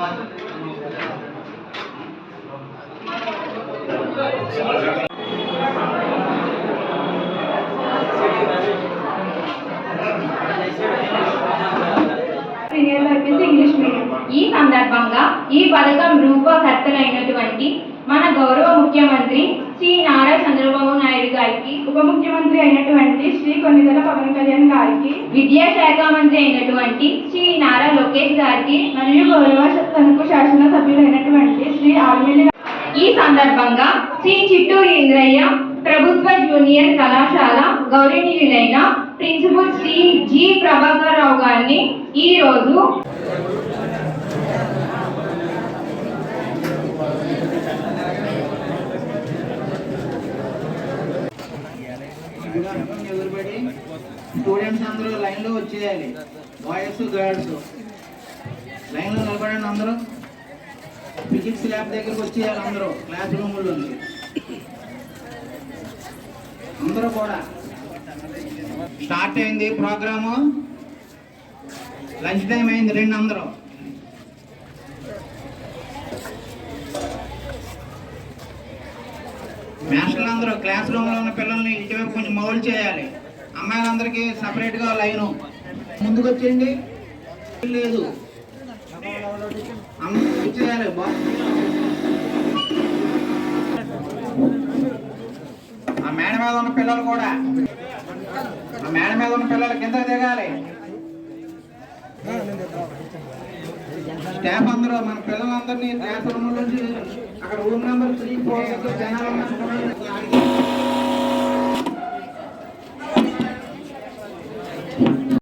ఈ సందర్భంగా ఈ పథకం రూపకర్తలైనటువంటి మన గౌరవ ముఖ్యమంత్రి శ్రీ నారా చంద్రబాబు నాయుడు గారికి, ఉప ముఖ్యమంత్రి అయినటువంటి శ్రీ కొన్నిదెల పవన్ కళ్యాణ్ గారికి, విద్యాశాఖ మంత్రి అయినటువంటి శ్రీ నారా లోకేష్ గారికి మరియు గౌరవ తణుకు శాసన సభ్యులైనటువంటి శ్రీ ఆర్మిల్లి. ఈ సందర్భంగా శ్రీ చిట్టూరు ఇంద్రయ్య ప్రభుత్వ జూనియర్ కళాశాల గౌరవనీయులైన ప్రిన్సిపల్ శ్రీ జి ప్రభాకర్ రావు గారిని ఈ రోజు స్టూడెంట్స్ అందరూ లైన్ లో వచ్చేయాలి. బాయ్స్ గర్ల్స్ లైన్ లో నిలబడండి. అందరూ ఫిజిక్స్ ల్యాబ్ దగ్గరకు వచ్చేయాలి. అందరూ క్లాస్ రూముల్లో అందరూ కూడా. స్టార్ట్ అయింది ప్రోగ్రాము. లంచ్ టైం అయింది. రెండు అందరూ మాస్టర్లు అందరూ క్లాస్ రూమ్ లో ఉన్న పిల్లల్ని ఇటువైపు కొంచెం మౌల్ చేయాలి. అమ్మాయిలందరికీ సపరేట్ గా లైను ముందుకు వచ్చేయండి. లేదు చేయాలి. ఆ మేడ మీద ఉన్న పిల్లలు కూడా, ఆ మేడ మీద ఉన్న పిల్లలు కింద దిగాలి. స్టాఫ్ అందరూ మన పిల్లలందరినీ క్లాస్ రూమ్ నుంచి అక్కడ రూమ్ నెంబర్ 3, 4 జనాలు